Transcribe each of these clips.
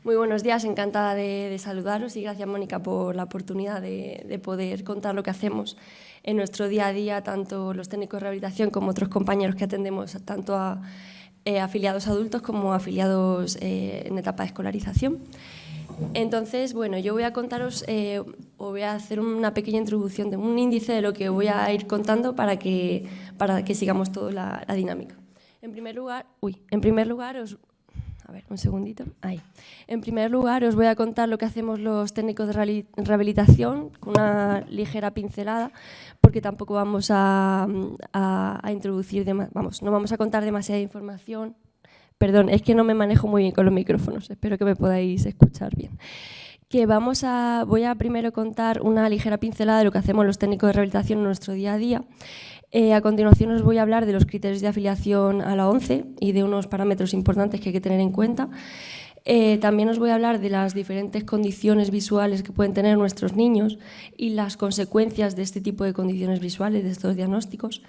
Muy buenos días, encantada de saludaros y gracias, Mónica, por la oportunidad de poder contar lo que hacemos en nuestro día a día, tanto los técnicos de rehabilitación como otros compañeros que atendemos tanto a afiliados adultos como afiliados en etapa de escolarización. Entonces, bueno, yo voy a contaros, o voy a hacer una pequeña introducción de un índice de lo que voy a ir contando para que sigamos toda la dinámica. En primer lugar, En primer lugar, os voy a contar lo que hacemos los técnicos de rehabilitación, con una ligera pincelada, porque tampoco vamos a introducir, no vamos a contar demasiada información. Perdón, es que no me manejo muy bien con los micrófonos, espero que me podáis escuchar bien. Voy a primero contar una ligera pincelada de lo que hacemos los técnicos de rehabilitación en nuestro día a día. A continuación os voy a hablar de los criterios de afiliación a la ONCE y de unos parámetros importantes que hay que tener en cuenta. También os voy a hablar de las diferentes condiciones visuales que pueden tener nuestros niños y las consecuencias de este tipo de condiciones visuales, de estos diagnósticos,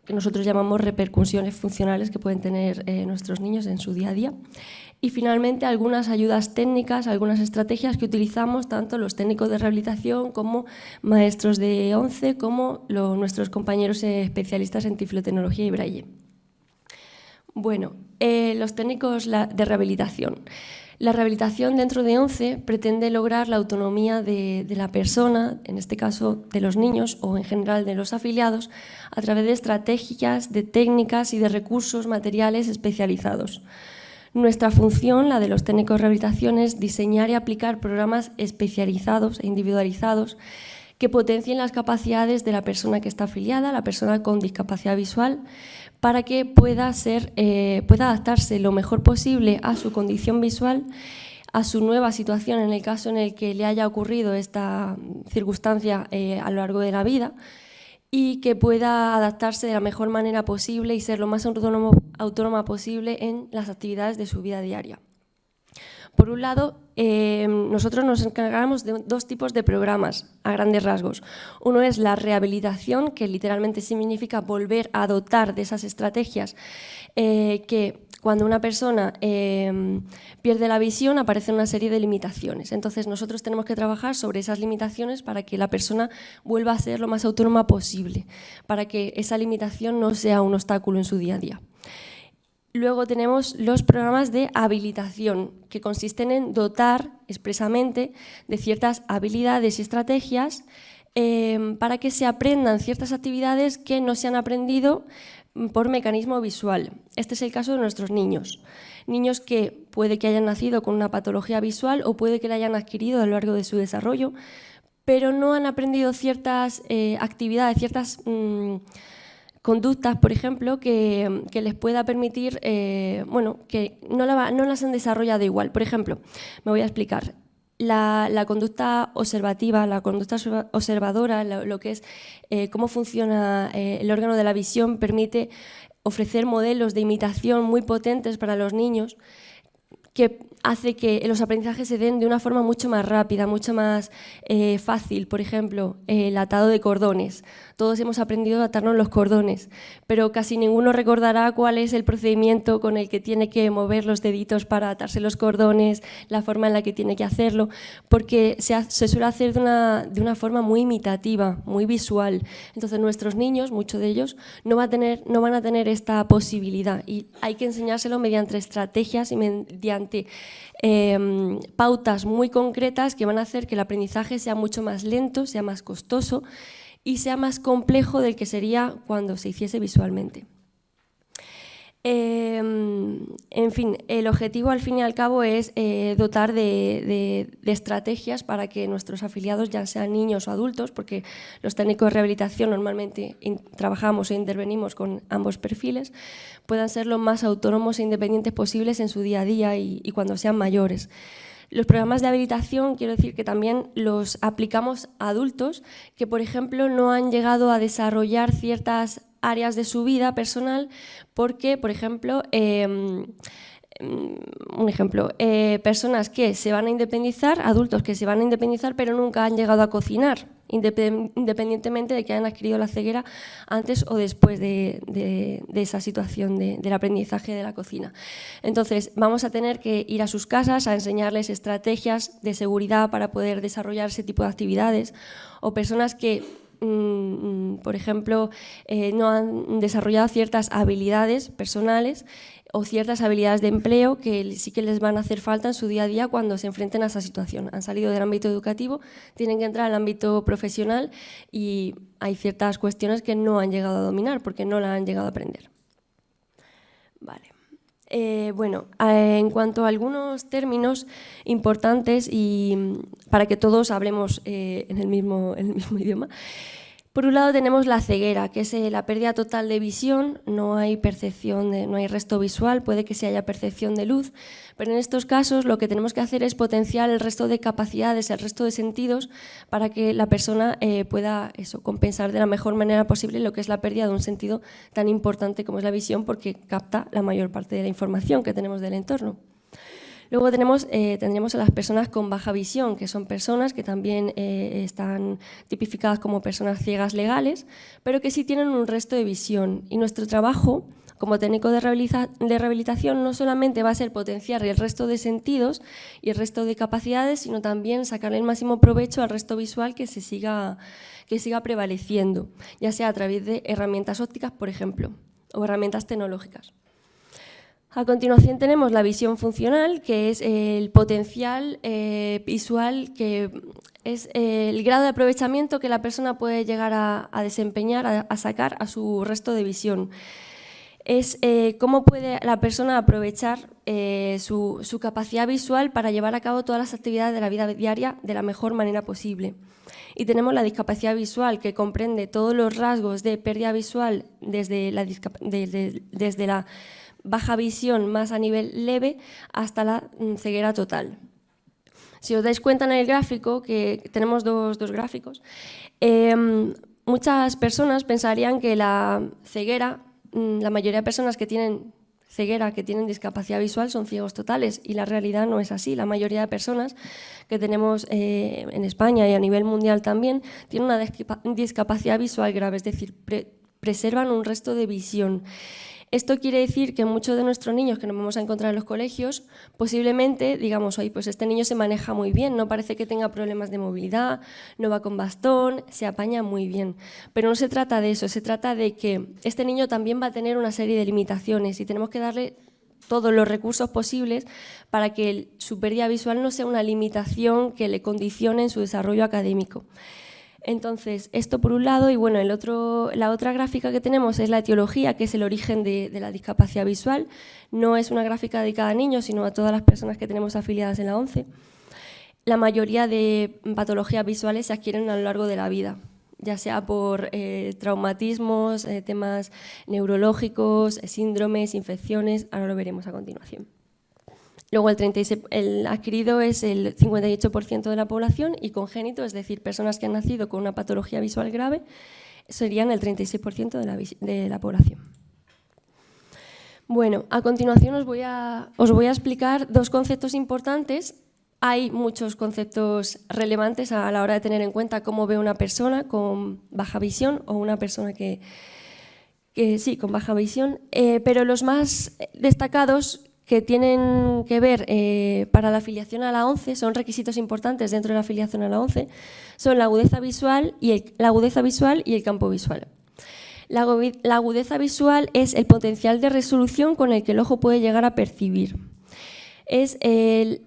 que nosotros llamamos repercusiones funcionales que pueden tener nuestros niños en su día a día. Y finalmente algunas ayudas técnicas, algunas estrategias que utilizamos tanto los técnicos de rehabilitación como maestros de ONCE, como nuestros compañeros especialistas en tiflotecnología y braille. Bueno, los técnicos de rehabilitación. La rehabilitación dentro de ONCE pretende lograr la autonomía de la persona, en este caso de los niños o en general de los afiliados, a través de estrategias, de técnicas y de recursos materiales especializados. Nuestra función, la de los técnicos de rehabilitación, es diseñar y aplicar programas especializados e individualizados que potencien las capacidades de la persona que está afiliada, la persona con discapacidad visual, para que pueda adaptarse lo mejor posible a su condición visual, a su nueva situación en el caso en el que le haya ocurrido esta circunstancia a lo largo de la vida, y que pueda adaptarse de la mejor manera posible y ser lo más autónoma posible en las actividades de su vida diaria. Por un lado, nosotros nos encargamos de dos tipos de programas, a grandes rasgos. Uno es la rehabilitación, que literalmente significa volver a dotar de esas estrategias que cuando una persona pierde la visión aparecen una serie de limitaciones. Entonces nosotros tenemos que trabajar sobre esas limitaciones para que la persona vuelva a ser lo más autónoma posible, para que esa limitación no sea un obstáculo en su día a día. Luego tenemos los programas de habilitación, que consisten en dotar expresamente de ciertas habilidades y estrategias para que se aprendan ciertas actividades que no se han aprendido por mecanismo visual. Este es el caso de nuestros niños. Niños que puede que hayan nacido con una patología visual o puede que la hayan adquirido a lo largo de su desarrollo, pero no han aprendido ciertas actividades, ciertas conductas, por ejemplo, que les pueda permitir, que no las han desarrollado igual. Por ejemplo, me voy a explicar. La conducta observativa, la conducta observadora, lo que es cómo funciona el órgano de la visión, permite ofrecer modelos de imitación muy potentes para los niños, que hace que los aprendizajes se den de una forma mucho más rápida, mucho más fácil. Por ejemplo, el atado de cordones. Todos hemos aprendido a atarnos los cordones, pero casi ninguno recordará cuál es el procedimiento con el que tiene que mover los deditos para atarse los cordones, la forma en la que tiene que hacerlo, porque se suele hacer de una forma muy imitativa, muy visual. Entonces nuestros niños, muchos de ellos, no van a tener esta posibilidad y hay que enseñárselo mediante estrategias y mediante pautas muy concretas que van a hacer que el aprendizaje sea mucho más lento, sea más costoso y sea más complejo del que sería cuando se hiciese visualmente. En fin, el objetivo al fin y al cabo es dotar de estrategias para que nuestros afiliados, ya sean niños o adultos, porque los técnicos de rehabilitación normalmente trabajamos e intervenimos con ambos perfiles, puedan ser lo más autónomos e independientes posibles en su día a día y cuando sean mayores. Los programas de habilitación, quiero decir que también los aplicamos a adultos que, por ejemplo, no han llegado a desarrollar ciertas áreas de su vida personal porque, por ejemplo, un ejemplo, personas que se van a independizar, adultos que se van a independizar pero nunca han llegado a cocinar, independientemente de que hayan adquirido la ceguera antes o después de esa situación del aprendizaje de la cocina. Entonces, vamos a tener que ir a sus casas a enseñarles estrategias de seguridad para poder desarrollar ese tipo de actividades, o personas que por ejemplo, no han desarrollado ciertas habilidades personales o ciertas habilidades de empleo que sí que les van a hacer falta en su día a día cuando se enfrenten a esa situación. Han salido del ámbito educativo, tienen que entrar al ámbito profesional y hay ciertas cuestiones que no han llegado a dominar porque no la han llegado a aprender. Vale. Bueno, en cuanto a algunos términos importantes y para que todos hablemos en el mismo idioma. Por un lado tenemos la ceguera, que es la pérdida total de visión, no hay percepción, no hay resto visual, puede que sí haya percepción de luz, pero en estos casos lo que tenemos que hacer es potenciar el resto de capacidades, el resto de sentidos, para que la persona pueda compensar de la mejor manera posible lo que es la pérdida de un sentido tan importante como es la visión, porque capta la mayor parte de la información que tenemos del entorno. Luego tendremos a las personas con baja visión, que son personas que también están tipificadas como personas ciegas legales, pero que sí tienen un resto de visión. Y nuestro trabajo como técnico de rehabilitación no solamente va a ser potenciar el resto de sentidos y el resto de capacidades, sino también sacarle el máximo provecho al resto visual que siga prevaleciendo, ya sea a través de herramientas ópticas, por ejemplo, o herramientas tecnológicas. A continuación tenemos la visión funcional, que es el potencial visual, que es el grado de aprovechamiento que la persona puede llegar a desempeñar, a sacar a su resto de visión. Es cómo puede la persona aprovechar su capacidad visual para llevar a cabo todas las actividades de la vida diaria de la mejor manera posible. Y tenemos la discapacidad visual, que comprende todos los rasgos de pérdida visual desde la baja visión más a nivel leve hasta la ceguera total. Si os dais cuenta en el gráfico, que tenemos dos gráficos, muchas personas pensarían que la ceguera, la mayoría de personas que tienen ceguera, que tienen discapacidad visual, son ciegos totales, y la realidad no es así. La mayoría de personas que tenemos en España y a nivel mundial también tienen una discapacidad visual grave, es decir, preservan un resto de visión. Esto quiere decir que muchos de nuestros niños que nos vamos a encontrar en los colegios, posiblemente digamos, oye, pues este niño se maneja muy bien, no parece que tenga problemas de movilidad, no va con bastón, se apaña muy bien. Pero no se trata de eso, se trata de que este niño también va a tener una serie de limitaciones y tenemos que darle todos los recursos posibles para que su pérdida visual no sea una limitación que le condicione en su desarrollo académico. Entonces, esto por un lado, y bueno, la otra gráfica que tenemos es la etiología, que es el origen de la discapacidad visual. No es una gráfica dedicada a niños, sino a todas las personas que tenemos afiliadas en la ONCE. La mayoría de patologías visuales se adquieren a lo largo de la vida, ya sea por traumatismos, temas neurológicos, síndromes, infecciones, ahora lo veremos a continuación. Luego el adquirido es el 58% de la población y congénito, es decir, personas que han nacido con una patología visual grave, serían el 36% de la población. Bueno, a continuación os voy a explicar dos conceptos importantes. Hay muchos conceptos relevantes a la hora de tener en cuenta cómo ve una persona con baja visión o una persona que sí, con baja visión, pero los más destacados que tienen que ver para la afiliación a la ONCE, son requisitos importantes dentro de la afiliación a la ONCE, son la agudeza visual y el campo visual. La agudeza visual es el potencial de resolución con el que el ojo puede llegar a percibir. Es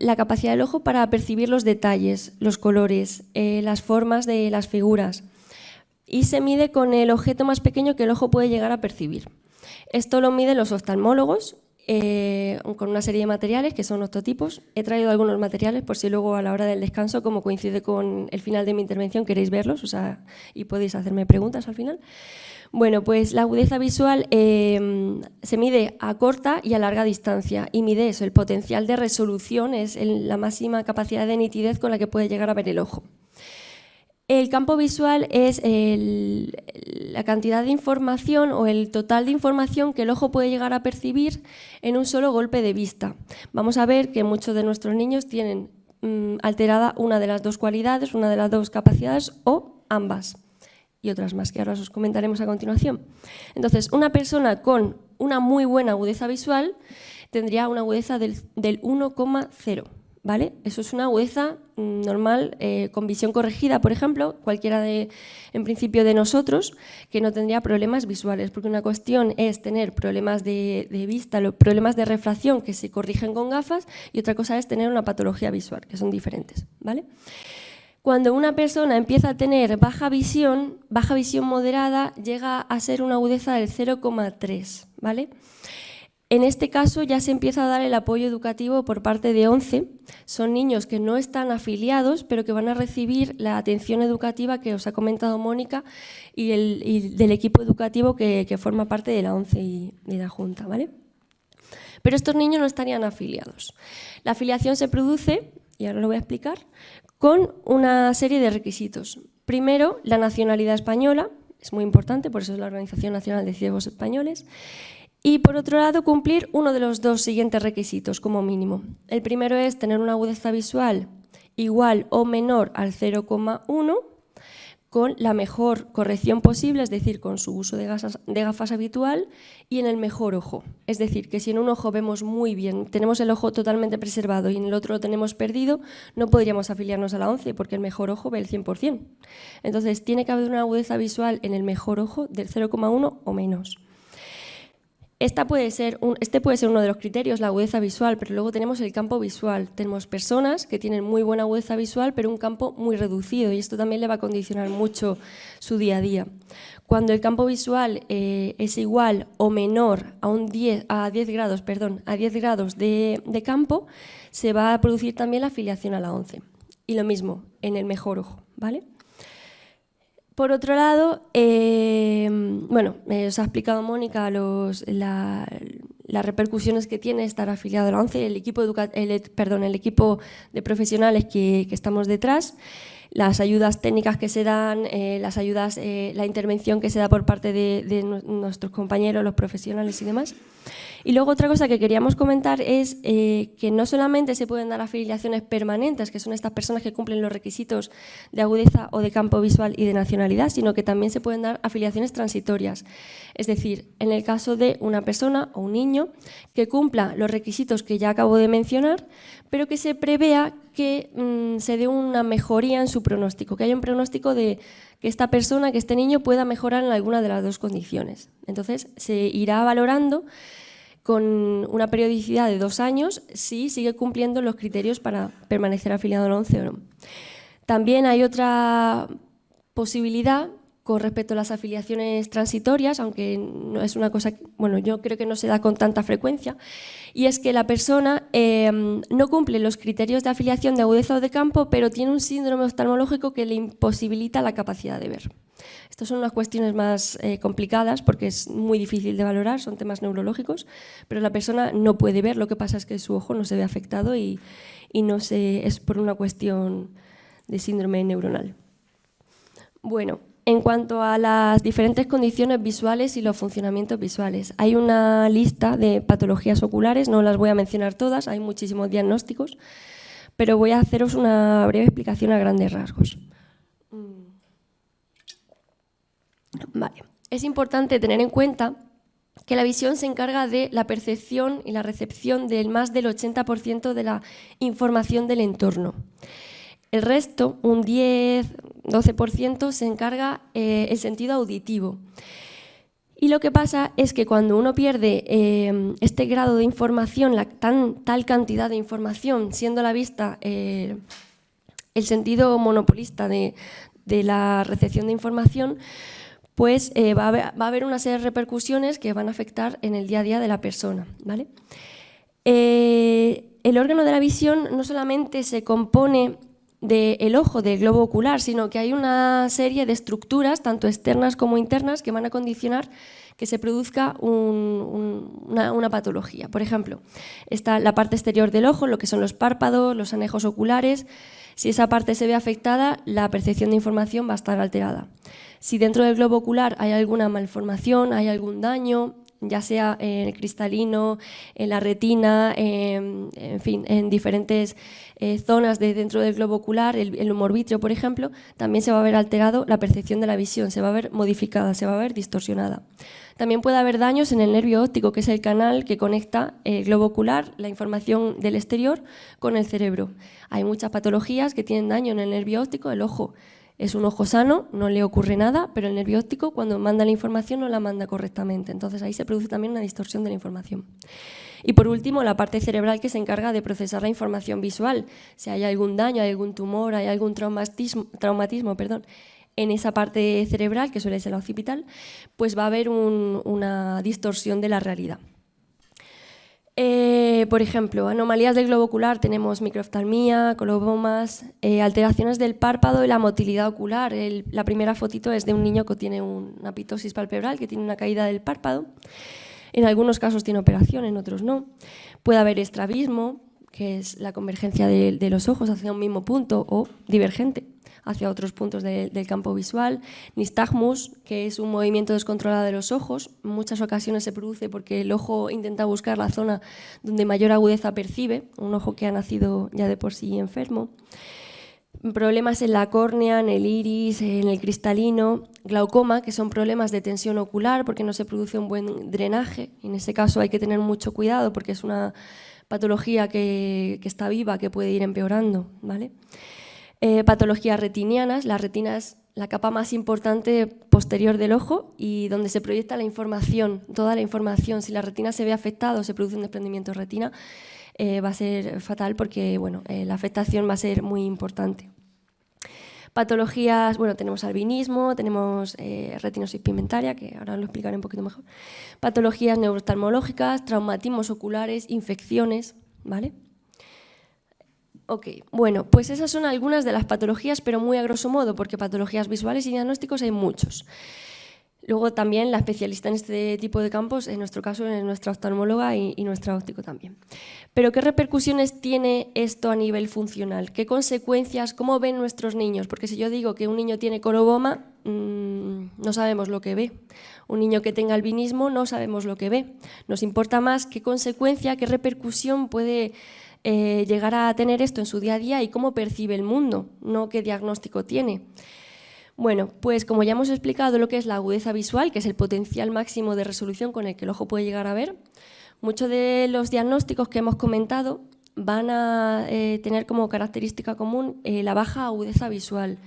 la capacidad del ojo para percibir los detalles, los colores, las formas de las figuras, y se mide con el objeto más pequeño que el ojo puede llegar a percibir. Esto lo miden los oftalmólogos, con una serie de materiales que son octotipos. He traído algunos materiales por si luego a la hora del descanso, como coincide con el final de mi intervención, queréis verlos, y podéis hacerme preguntas al final. Bueno, pues la agudeza visual se mide a corta y a larga distancia y mide eso, el potencial de resolución, es la máxima capacidad de nitidez con la que puede llegar a ver el ojo. El campo visual es la cantidad de información o el total de información que el ojo puede llegar a percibir en un solo golpe de vista. Vamos a ver que muchos de nuestros niños tienen alterada una de las dos cualidades, una de las dos capacidades o ambas, y otras más que ahora os comentaremos a continuación. Entonces, una persona con una muy buena agudeza visual tendría una agudeza del 1,0. ¿Vale? Eso es una agudeza normal, con visión corregida, por ejemplo, cualquiera en principio de nosotros, que no tendría problemas visuales, porque una cuestión es tener problemas de vista, los problemas de refracción que se corrigen con gafas, y otra cosa es tener una patología visual, que son diferentes, ¿vale? Cuando una persona empieza a tener baja visión moderada, llega a ser una agudeza del 0,3, ¿vale? En este caso ya se empieza a dar el apoyo educativo por parte de ONCE. Son niños que no están afiliados, pero que van a recibir la atención educativa que os ha comentado Mónica y del equipo educativo que forma parte de la ONCE y de la Junta, ¿vale? Pero estos niños no estarían afiliados. La afiliación se produce, y ahora lo voy a explicar, con una serie de requisitos. Primero, la nacionalidad española, es muy importante, por eso es la Organización Nacional de Ciegos Españoles. Y por otro lado, cumplir uno de los dos siguientes requisitos como mínimo. El primero es tener una agudeza visual igual o menor al 0,1 con la mejor corrección posible, es decir, con su uso de gafas habitual y en el mejor ojo. Es decir, que si en un ojo vemos muy bien, tenemos el ojo totalmente preservado y en el otro lo tenemos perdido, no podríamos afiliarnos a la ONCE porque el mejor ojo ve el 100%. Entonces, tiene que haber una agudeza visual en el mejor ojo del 0,1 o menos. Este puede ser uno de los criterios, la agudeza visual, pero luego tenemos el campo visual. Tenemos personas que tienen muy buena agudeza visual, pero un campo muy reducido, y esto también le va a condicionar mucho su día a día. Cuando el campo visual es igual o menor a 10 grados de campo, se va a producir también la afiliación a la ONCE. Y lo mismo en el mejor ojo, ¿vale? Por otro lado, os ha explicado Mónica las repercusiones que tiene estar afiliado a la ONCE, el equipo de profesionales que estamos detrás, las ayudas técnicas que se dan, la intervención que se da por parte de nuestros compañeros, los profesionales y demás. Y luego otra cosa que queríamos comentar es que no solamente se pueden dar afiliaciones permanentes, que son estas personas que cumplen los requisitos de agudeza o de campo visual y de nacionalidad, sino que también se pueden dar afiliaciones transitorias. Es decir, en el caso de una persona o un niño que cumpla los requisitos que ya acabo de mencionar, pero que se prevea que se dé una mejoría en su pronóstico, que haya un pronóstico de que esta persona, que este niño pueda mejorar en alguna de las dos condiciones. Entonces, se irá valorando con una periodicidad de 2 años si sigue cumpliendo los criterios para permanecer afiliado a la ONCE o no. También hay otra posibilidad con respecto a las afiliaciones transitorias, aunque no es una cosa, yo creo que no se da con tanta frecuencia, y es que la persona no cumple los criterios de afiliación de agudeza o de campo, pero tiene un síndrome oftalmológico que le imposibilita la capacidad de ver. Estas son las cuestiones más complicadas porque es muy difícil de valorar, son temas neurológicos, pero la persona no puede ver, lo que pasa es que su ojo no se ve afectado y es por una cuestión de síndrome neuronal. Bueno, en cuanto a las diferentes condiciones visuales y los funcionamientos visuales, hay una lista de patologías oculares, no las voy a mencionar todas, hay muchísimos diagnósticos, pero voy a haceros una breve explicación a grandes rasgos. Vale. Es importante tener en cuenta que la visión se encarga de la percepción y la recepción del más del 80% de la información del entorno. El resto, un 10-12%, se encarga el sentido auditivo. Y lo que pasa es que cuando uno pierde este grado de información, tal cantidad de información, siendo la vista el sentido monopolista de la recepción de información, pues va a haber una serie de repercusiones que van a afectar en el día a día de la persona, ¿vale? El órgano de la visión no solamente se compone del ojo, del globo ocular, sino que hay una serie de estructuras, tanto externas como internas, que van a condicionar que se produzca una patología. Por ejemplo, está la parte exterior del ojo, lo que son los párpados, los anejos oculares. Si esa parte se ve afectada, la percepción de información va a estar alterada. Si dentro del globo ocular hay alguna malformación, hay algún daño, ya sea en el cristalino, en la retina, en fin, en diferentes zonas de dentro del globo ocular, el humor vítreo, por ejemplo, también se va a ver alterado la percepción de la visión, se va a ver modificada, se va a ver distorsionada. También puede haber daños en el nervio óptico, que es el canal que conecta el globo ocular, la información del exterior, con el cerebro. Hay muchas patologías que tienen daño en el nervio óptico, el ojo. Es un ojo sano, no le ocurre nada, pero el nervio óptico cuando manda la información no la manda correctamente. Entonces ahí se produce también una distorsión de la información. Y por último, la parte cerebral que se encarga de procesar la información visual. Si hay algún daño, hay algún tumor, hay algún traumatismo, en esa parte cerebral, que suele ser la occipital, pues va a haber una distorsión de la realidad. Por ejemplo, anomalías del globo ocular, tenemos microftalmía, colobomas, alteraciones del párpado y la motilidad ocular. La primera fotito es de un niño que tiene una pitosis palpebral, que tiene una caída del párpado. En algunos casos tiene operación, en otros no. Puede haber estrabismo, que es la convergencia de los ojos hacia un mismo punto, o divergente hacia otros puntos del campo visual. Nistagmus, que es un movimiento descontrolado de los ojos. En muchas ocasiones se produce porque el ojo intenta buscar la zona donde mayor agudeza percibe, un ojo que ha nacido ya de por sí enfermo. Problemas en la córnea, en el iris, en el cristalino. Glaucoma, que son problemas de tensión ocular porque no se produce un buen drenaje. En ese caso hay que tener mucho cuidado porque es una patología que está viva, que puede ir empeorando, ¿vale? Patologías retinianas. La retina es la capa más importante posterior del ojo y donde se proyecta la información, toda la información. Si la retina se ve afectada o se produce un desprendimiento de retina, va a ser fatal porque bueno, la afectación va a ser muy importante. Patologías, bueno, tenemos albinismo, tenemos retinosis pigmentaria, que ahora lo explicaré un poquito mejor. Patologías neurooftalmológicas, traumatismos oculares, infecciones, ¿vale? Ok, bueno, pues esas son algunas de las patologías, pero muy a grosso modo, porque patologías visuales y diagnósticos hay muchos. Luego también la especialista en este tipo de campos, en nuestro caso es nuestra oftalmóloga y nuestra óptico también. Pero ¿qué repercusiones tiene esto a nivel funcional? ¿Qué consecuencias? ¿Cómo ven nuestros niños? Porque si yo digo que un niño tiene coloboma, no sabemos lo que ve. Un niño que tenga albinismo, no sabemos lo que ve. Nos importa más qué consecuencia, qué repercusión puede llegar a tener esto en su día a día y cómo percibe el mundo, no qué diagnóstico tiene. Bueno, pues como ya hemos explicado lo que es la agudeza visual, que es el potencial máximo de resolución con el que el ojo puede llegar a ver, muchos de los diagnósticos que hemos comentado van a tener como característica común la baja agudeza visual.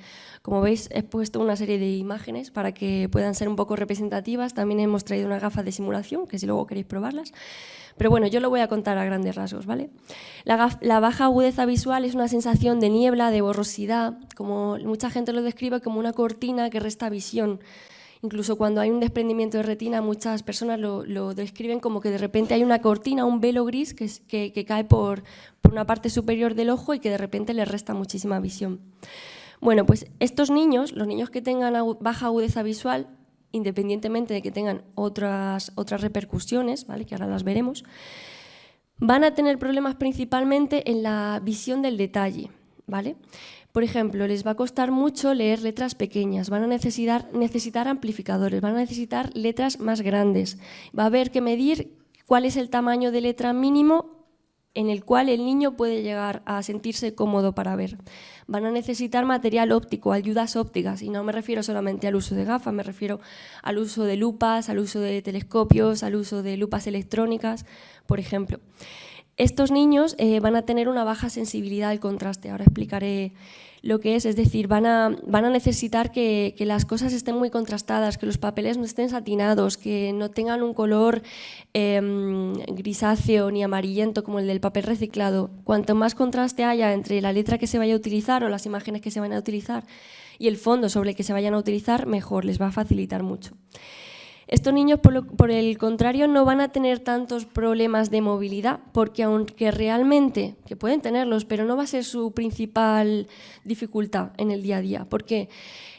Como veis, he puesto una serie de imágenes para que puedan ser un poco representativas. También hemos traído unas gafas de simulación, que si luego queréis probarlas. Pero bueno, yo lo voy a contar a grandes rasgos, ¿vale? La baja agudeza visual es una sensación de niebla, de borrosidad, como mucha gente lo describe como una cortina que resta visión. Incluso cuando hay un desprendimiento de retina, muchas personas lo describen como que de repente hay una cortina, un velo gris que cae por una parte superior del ojo y que de repente les resta muchísima visión. Bueno, pues estos niños, los niños que tengan baja agudeza visual, independientemente de que tengan otras repercusiones, ¿vale?, que ahora las veremos, van a tener problemas principalmente en la visión del detalle, ¿vale? Por ejemplo, les va a costar mucho leer letras pequeñas, van a necesitar amplificadores, van a necesitar letras más grandes. Va a haber que medir cuál es el tamaño de letra mínimo en el cual el niño puede llegar a sentirse cómodo para ver. Van a necesitar material óptico, ayudas ópticas, y no me refiero solamente al uso de gafas, me refiero al uso de lupas, al uso de telescopios, al uso de lupas electrónicas, por ejemplo. Estos niños van a tener una baja sensibilidad al contraste, ahora explicaré lo que es decir, van a necesitar que las cosas estén muy contrastadas, que los papeles no estén satinados, que no tengan un color grisáceo ni amarillento como el del papel reciclado. Cuanto más contraste haya entre la letra que se vaya a utilizar o las imágenes que se van a utilizar y el fondo sobre el que se vayan a utilizar, mejor, les va a facilitar mucho. Estos niños, por el contrario, no van a tener tantos problemas de movilidad, porque aunque realmente, que pueden tenerlos, pero no va a ser su principal dificultad en el día a día, porque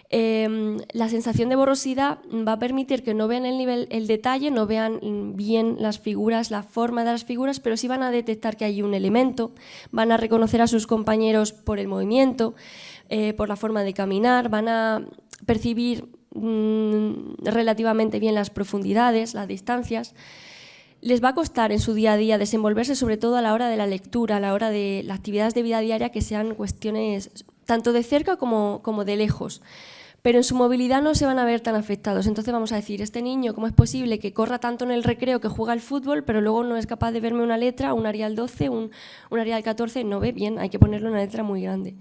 la sensación de borrosidad va a permitir que no vean el detalle, no vean bien las figuras, la forma de las figuras, pero sí van a detectar que hay un elemento, van a reconocer a sus compañeros por el movimiento, por la forma de caminar, van a percibir relativamente bien las profundidades, las distancias. Les va a costar en su día a día desenvolverse, sobre todo a la hora de la lectura, a la hora de las actividades de vida diaria, que sean cuestiones tanto de cerca como de lejos. Pero en su movilidad no se van a ver tan afectados. Entonces vamos a decir, este niño, ¿cómo es posible que corra tanto en el recreo, que juega al fútbol, pero luego no es capaz de verme una letra, un Arial 12, un Arial 14, no ve bien, hay que ponerle una letra muy grande?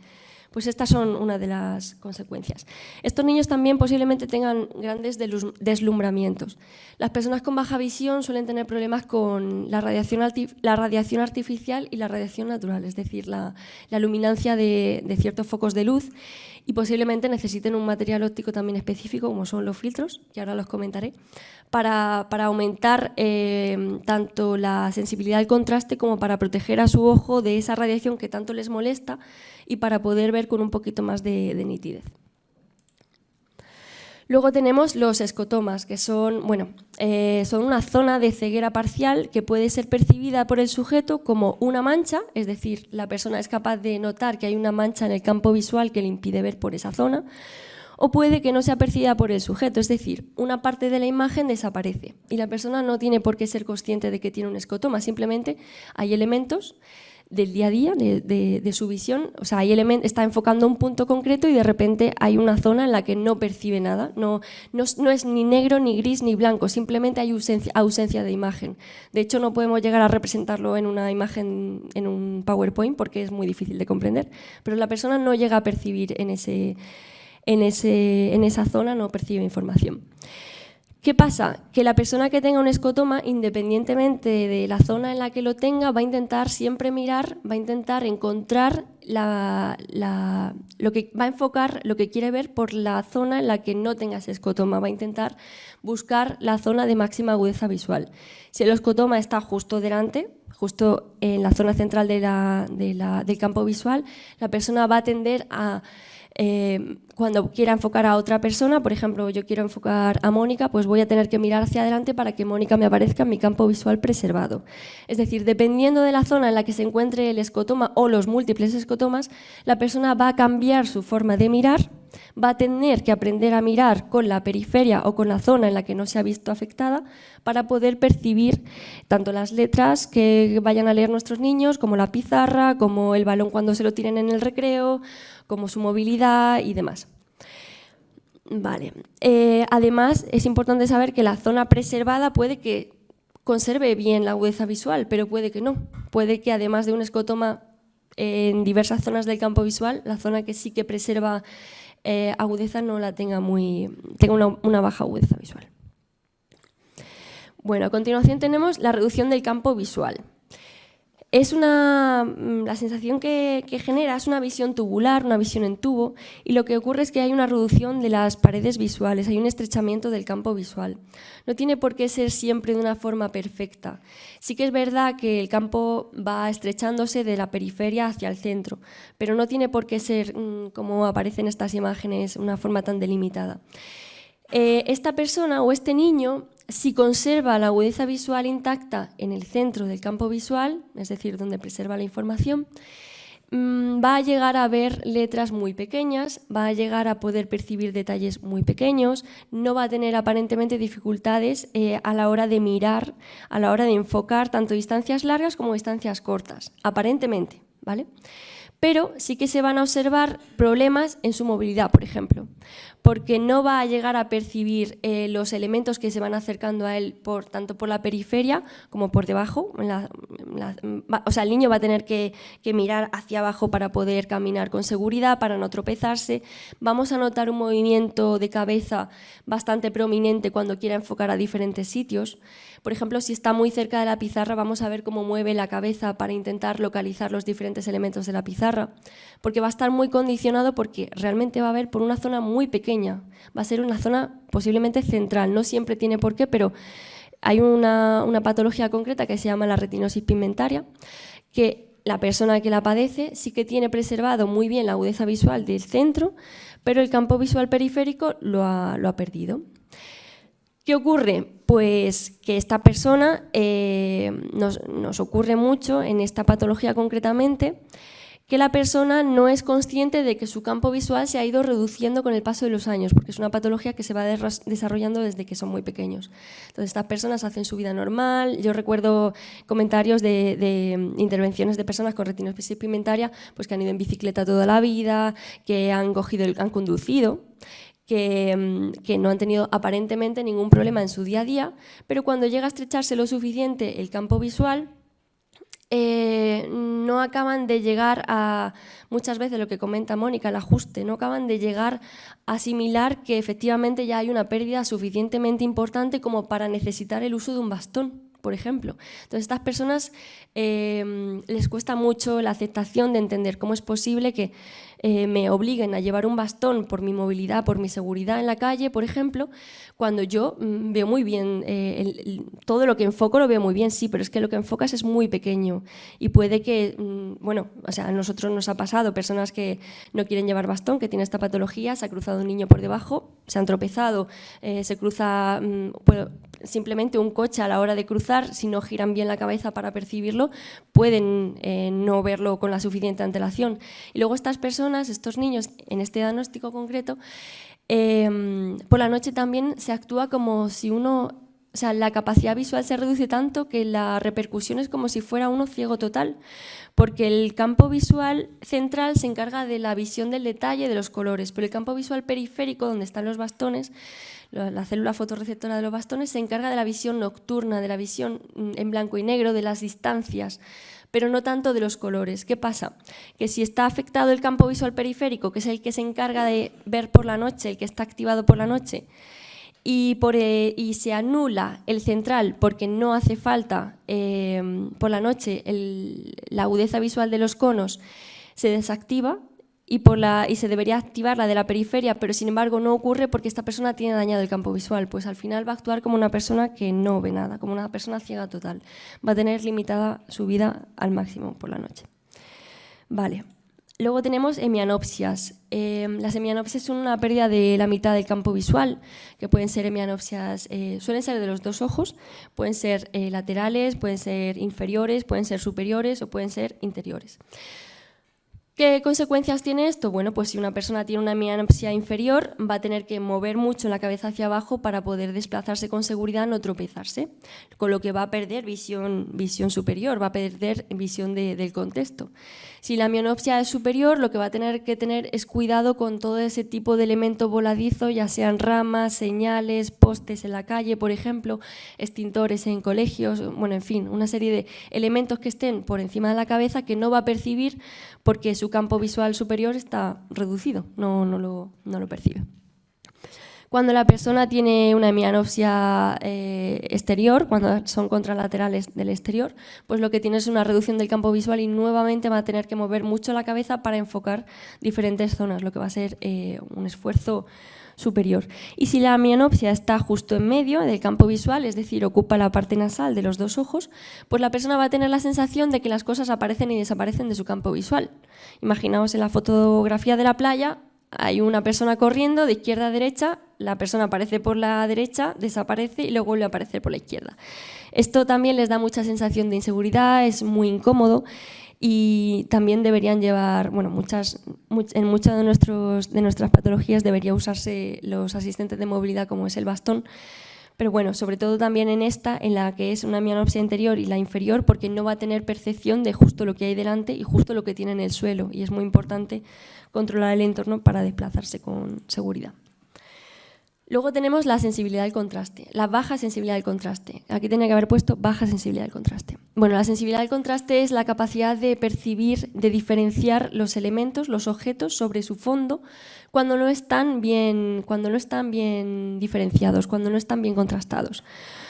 Pues estas son una de las consecuencias. Estos niños también posiblemente tengan grandes deslumbramientos. Las personas con baja visión suelen tener problemas con la radiación artificial y la radiación natural, es decir, la luminancia de ciertos focos de luz, y posiblemente necesiten un material óptico también específico, como son los filtros, que ahora los comentaré, para aumentar tanto la sensibilidad al contraste como para proteger a su ojo de esa radiación que tanto les molesta y para poder ver con un poquito más de nitidez. Luego tenemos los escotomas, que son una zona de ceguera parcial que puede ser percibida por el sujeto como una mancha, es decir, la persona es capaz de notar que hay una mancha en el campo visual que le impide ver por esa zona, o puede que no sea percibida por el sujeto, es decir, una parte de la imagen desaparece y la persona no tiene por qué ser consciente de que tiene un escotoma, simplemente hay elementos del día a día, de su visión, o sea, está enfocando un punto concreto y de repente hay una zona en la que no percibe nada, no es ni negro, ni gris, ni blanco, simplemente hay ausencia de imagen. De hecho, no podemos llegar a representarlo en una imagen, en un PowerPoint, porque es muy difícil de comprender, pero la persona no llega a percibir en esa zona, no percibe información. ¿Qué pasa? Que la persona que tenga un escotoma, independientemente de la zona en la que lo tenga, va a intentar siempre mirar, va a intentar encontrar va a enfocar lo que quiere ver por la zona en la que no tenga ese escotoma, va a intentar buscar la zona de máxima agudeza visual. Si el escotoma está justo delante, justo en la zona central del campo visual, la persona va a tender a cuando quiera enfocar a otra persona, por ejemplo, yo quiero enfocar a Mónica, pues voy a tener que mirar hacia adelante para que Mónica me aparezca en mi campo visual preservado. Es decir, dependiendo de la zona en la que se encuentre el escotoma o los múltiples escotomas, la persona va a cambiar su forma de mirar, va a tener que aprender a mirar con la periferia o con la zona en la que no se ha visto afectada para poder percibir tanto las letras que vayan a leer nuestros niños, como la pizarra, como el balón cuando se lo tiren en el recreo, como su movilidad y demás. Vale. Además, es importante saber que la zona preservada puede que conserve bien la agudeza visual, pero puede que no. Puede que además de un escotoma en diversas zonas del campo visual, la zona que sí que preserva agudeza no la tenga una baja agudeza visual. Bueno, a continuación tenemos la reducción del campo visual. La sensación que genera es una visión tubular, una visión en tubo, y lo que ocurre es que hay una reducción de las paredes visuales, hay un estrechamiento del campo visual. No tiene por qué ser siempre de una forma perfecta. Sí que es verdad que el campo va estrechándose de la periferia hacia el centro, pero no tiene por qué ser, como aparece en estas imágenes, una forma tan delimitada. Esta persona o este niño, si conserva la agudeza visual intacta en el centro del campo visual, es decir, donde preserva la información, va a llegar a ver letras muy pequeñas, va a llegar a poder percibir detalles muy pequeños, no va a tener aparentemente dificultades a la hora de mirar, a la hora de enfocar tanto distancias largas como distancias cortas, aparentemente, ¿vale? Pero sí que se van a observar problemas en su movilidad, por ejemplo, porque no va a llegar a percibir los elementos que se van acercando a él tanto por la periferia como por debajo. O sea, el niño va a tener que mirar hacia abajo para poder caminar con seguridad, para no tropezarse. Vamos a notar un movimiento de cabeza bastante prominente cuando quiera enfocar a diferentes sitios. Por ejemplo, si está muy cerca de la pizarra, vamos a ver cómo mueve la cabeza para intentar localizar los diferentes diferentes elementos de la pizarra, porque va a estar muy condicionado porque realmente va a ver por una zona muy pequeña, va a ser una zona posiblemente central, no siempre tiene por qué, pero hay una patología concreta que se llama la retinosis pigmentaria, que la persona que la padece sí que tiene preservado muy bien la agudeza visual del centro, pero el campo visual periférico lo ha perdido. ¿Qué ocurre? Pues que esta persona, nos ocurre mucho en esta patología concretamente, que la persona no es consciente de que su campo visual se ha ido reduciendo con el paso de los años, porque es una patología que se va desarrollando desde que son muy pequeños. Entonces, estas personas hacen su vida normal. Yo recuerdo comentarios de intervenciones de personas con retinosis pigmentaria, pues que han ido en bicicleta toda la vida, que han conducido, que no han tenido aparentemente ningún problema en su día a día, pero cuando llega a estrecharse lo suficiente el campo visual, no acaban de llegar a, muchas veces lo que comenta Mónica, el ajuste, no acaban de llegar a asimilar que efectivamente ya hay una pérdida suficientemente importante como para necesitar el uso de un bastón, por ejemplo. Entonces, estas personas les cuesta mucho la aceptación de entender cómo es posible que me obliguen a llevar un bastón por mi movilidad, por mi seguridad en la calle, por ejemplo, cuando yo veo muy bien, todo lo que enfoco lo veo muy bien, sí, pero es que lo que enfocas es muy pequeño y puede que, bueno, o sea, a nosotros nos ha pasado, personas que no quieren llevar bastón, que tienen esta patología, se ha cruzado un niño por debajo, se han tropezado, se cruza simplemente un coche a la hora de cruzar, si no giran bien la cabeza para percibirlo, pueden no verlo con la suficiente antelación. Y luego estas personas, estos niños, en este diagnóstico concreto, por la noche también se actúa como si uno, o sea, la capacidad visual se reduce tanto que la repercusión es como si fuera uno ciego total, porque el campo visual central se encarga de la visión del detalle, de los colores, pero el campo visual periférico, donde están los bastones, la célula fotorreceptora de los bastones, se encarga de la visión nocturna, de la visión en blanco y negro, de las distancias, pero no tanto de los colores. ¿Qué pasa? Que si está afectado el campo visual periférico, que es el que se encarga de ver por la noche, el que está activado por la noche, y se anula el central porque no hace falta por la noche la agudeza visual de los conos, se desactiva y se debería activar la de la periferia, pero sin embargo no ocurre porque esta persona tiene dañado el campo visual, pues al final va a actuar como una persona que no ve nada, como una persona ciega total. Va a tener limitada su vida al máximo por la noche. Vale. Luego tenemos hemianopsias. Las hemianopsias son una pérdida de la mitad del campo visual, que pueden ser hemianopsias, suelen ser de los dos ojos, pueden ser laterales, pueden ser inferiores, pueden ser superiores o pueden ser interiores. ¿Qué consecuencias tiene esto? Bueno, pues si una persona tiene una hemianopsia inferior, va a tener que mover mucho la cabeza hacia abajo para poder desplazarse con seguridad, no tropezarse, con lo que va a perder visión superior, va a perder visión del contexto. Si la hemianopsia es superior, lo que va a tener que tener es cuidado con todo ese tipo de elemento voladizo, ya sean ramas, señales, postes en la calle, por ejemplo, extintores en colegios, bueno, en fin, una serie de elementos que estén por encima de la cabeza que no va a percibir porque su campo visual superior está reducido, no lo percibe. Cuando la persona tiene una hemianopsia exterior, cuando son contralaterales del exterior, pues lo que tiene es una reducción del campo visual y nuevamente va a tener que mover mucho la cabeza para enfocar diferentes zonas, lo que va a ser un esfuerzo superior. Y si la hemianopsia está justo en medio del campo visual, es decir, ocupa la parte nasal de los dos ojos, pues la persona va a tener la sensación de que las cosas aparecen y desaparecen de su campo visual. Imaginaos en la fotografía de la playa, hay una persona corriendo de izquierda a derecha, la persona aparece por la derecha, desaparece y luego vuelve a aparecer por la izquierda. Esto también les da mucha sensación de inseguridad, es muy incómodo y también deberían llevar, bueno, en muchas de nuestras patologías debería usarse los asistentes de movilidad como es el bastón, pero bueno, sobre todo también en esta, en la que es una hemianopsia anterior y la inferior, porque no va a tener percepción de justo lo que hay delante y justo lo que tiene en el suelo, y es muy importante controlar el entorno para desplazarse con seguridad. Luego tenemos la sensibilidad al contraste, la baja sensibilidad al contraste. Aquí tenía que haber puesto baja sensibilidad al contraste. Bueno, la sensibilidad al contraste es la capacidad de percibir, de diferenciar los elementos, los objetos sobre su fondo cuando no están bien diferenciados, cuando no están bien contrastados.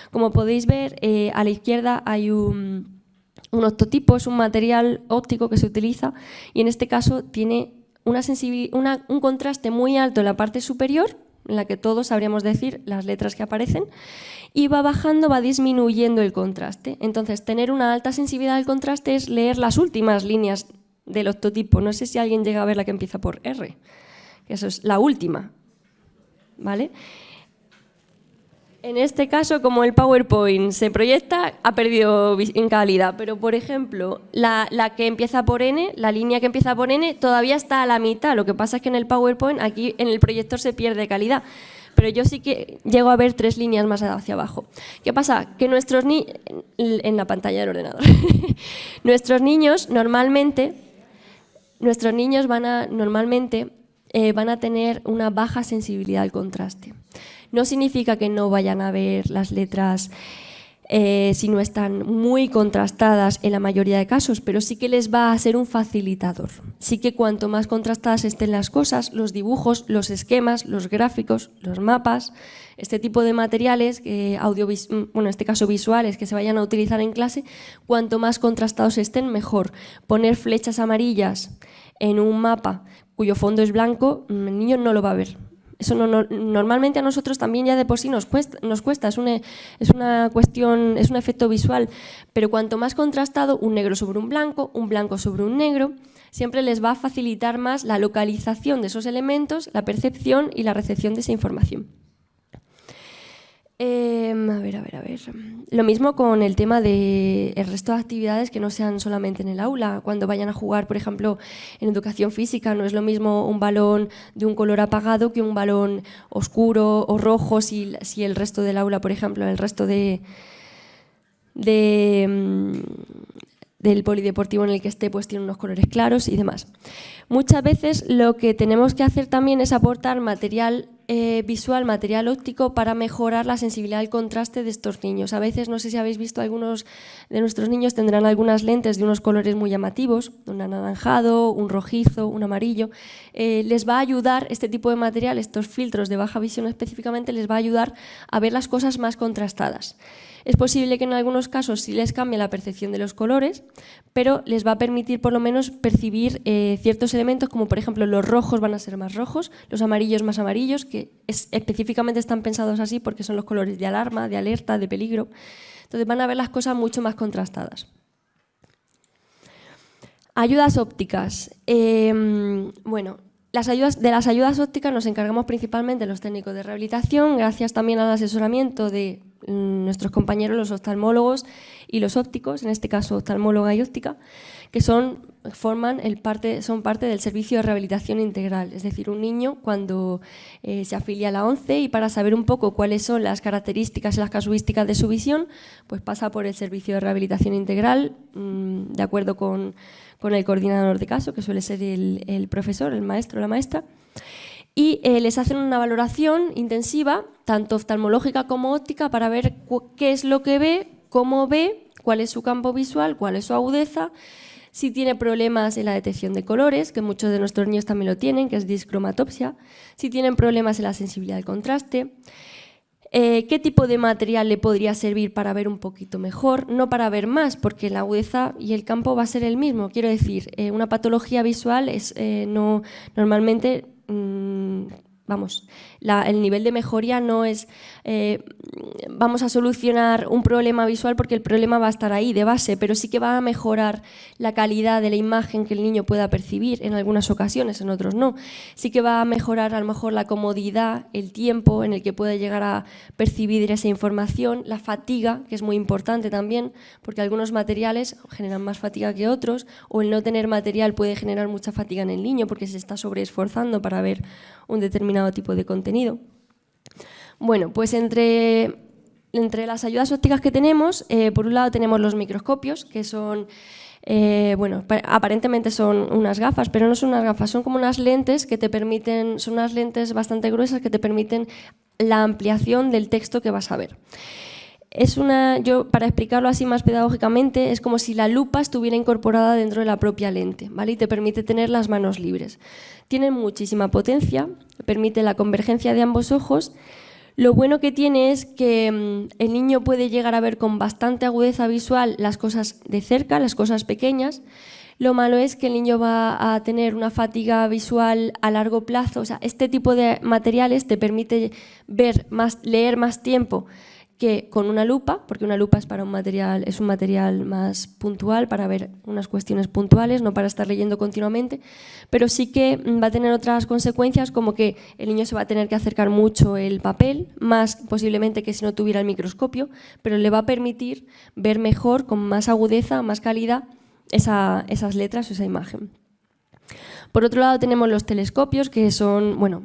Como podéis ver, a la izquierda hay un Un optotipo es un material óptico que se utiliza y en este caso tiene un contraste muy alto en la parte superior, en la que todos sabríamos decir las letras que aparecen, y va bajando, va disminuyendo el contraste. Entonces, tener una alta sensibilidad al contraste es leer las últimas líneas del octotipo. No sé si alguien llega a ver la que empieza por R, que eso es la última, ¿vale? En este caso, como el PowerPoint se proyecta, ha perdido en calidad. Pero, por ejemplo, la que empieza por N, la línea que empieza por N, todavía está a la mitad. Lo que pasa es que en el PowerPoint, aquí en el proyector se pierde calidad. Pero yo sí que llego a ver 3 líneas más hacia abajo. ¿Qué pasa? Que nuestros niños, en la pantalla del ordenador, nuestros niños normalmente van a tener una baja sensibilidad al contraste. No significa que no vayan a ver las letras si no están muy contrastadas en la mayoría de casos, pero sí que les va a ser un facilitador. Sí que cuanto más contrastadas estén las cosas, los dibujos, los esquemas, los gráficos, los mapas, este tipo de materiales, en este caso visuales, que se vayan a utilizar en clase, cuanto más contrastados estén, mejor. Poner flechas amarillas en un mapa cuyo fondo es blanco, el niño no lo va a ver. Eso normalmente a nosotros también ya de por sí nos cuesta, es una cuestión, es un efecto visual, pero cuanto más contrastado, un negro sobre un blanco sobre un negro, siempre les va a facilitar más la localización de esos elementos, la percepción y la recepción de esa información. A ver. Lo mismo con el tema del resto de actividades que no sean solamente en el aula. Cuando vayan a jugar, por ejemplo, en educación física, no es lo mismo un balón de un color apagado que un balón oscuro o rojo si el resto del aula, por ejemplo, el resto del polideportivo en el que esté, pues tiene unos colores claros y demás. Muchas veces lo que tenemos que hacer también es aportar material visual, material óptico para mejorar la sensibilidad al contraste de estos niños. A veces, no sé si habéis visto, algunos de nuestros niños tendrán algunas lentes de unos colores muy llamativos, un anaranjado, un rojizo, un amarillo. Les va a ayudar este tipo de material, estos filtros de baja visión específicamente, les va a ayudar a ver las cosas más contrastadas. Es posible que en algunos casos sí les cambie la percepción de los colores, pero les va a permitir por lo menos percibir ciertos elementos, como por ejemplo los rojos van a ser más rojos, los amarillos más amarillos, que específicamente están pensados así porque son los colores de alarma, de alerta, de peligro. Entonces van a ver las cosas mucho más contrastadas. Ayudas ópticas. Bueno, de las ayudas ópticas nos encargamos principalmente los técnicos de rehabilitación, gracias también al asesoramiento de nuestros compañeros, los oftalmólogos y los ópticos, en este caso oftalmóloga y óptica, que son parte del servicio de rehabilitación integral. Es decir, un niño cuando se afilia a la ONCE y para saber un poco cuáles son las características y las casuísticas de su visión, pues pasa por el servicio de rehabilitación integral, de acuerdo con el coordinador de caso, que suele ser el profesor, el maestro o la maestra, y les hacen una valoración intensiva, tanto oftalmológica como óptica, para ver qué es lo que ve, cómo ve, cuál es su campo visual, cuál es su agudeza, si tiene problemas en la detección de colores, que muchos de nuestros niños también lo tienen, que es discromatopsia, si tienen problemas en la sensibilidad al contraste, qué tipo de material le podría servir para ver un poquito mejor, no para ver más, porque la agudeza y el campo va a ser el mismo. Quiero decir, una patología visual es normalmente... el nivel de mejoría no es vamos a solucionar un problema visual porque el problema va a estar ahí de base, pero sí que va a mejorar la calidad de la imagen que el niño pueda percibir en algunas ocasiones, en otros no. Sí que va a mejorar a lo mejor la comodidad, el tiempo en el que puede llegar a percibir esa información, la fatiga, que es muy importante también, porque algunos materiales generan más fatiga que otros, o el no tener material puede generar mucha fatiga en el niño porque se está sobreesforzando para ver un determinado tipo de contenido. Bueno, pues entre las ayudas ópticas que tenemos, por un lado tenemos los microscopios, que son, aparentemente son unas gafas, pero no son unas gafas, son como unas lentes que te permiten, son unas lentes bastante gruesas que te permiten la ampliación del texto que vas a ver. Para explicarlo así más pedagógicamente, es como si la lupa estuviera incorporada dentro de la propia lente, ¿vale? Y te permite tener las manos libres. Tienen muchísima potencia, permite la convergencia de ambos ojos. Lo bueno que tiene es que el niño puede llegar a ver con bastante agudeza visual las cosas de cerca, las cosas pequeñas. Lo malo es que el niño va a tener una fatiga visual a largo plazo. O sea, este tipo de materiales te permite leer más tiempo que con una lupa, porque una lupa es un material más puntual para ver unas cuestiones puntuales, no para estar leyendo continuamente, pero sí que va a tener otras consecuencias, como que el niño se va a tener que acercar mucho el papel, más posiblemente que si no tuviera el microscopio, pero le va a permitir ver mejor, con más agudeza, más calidad, esas letras o esa imagen. Por otro lado tenemos los telescopios, que son, bueno,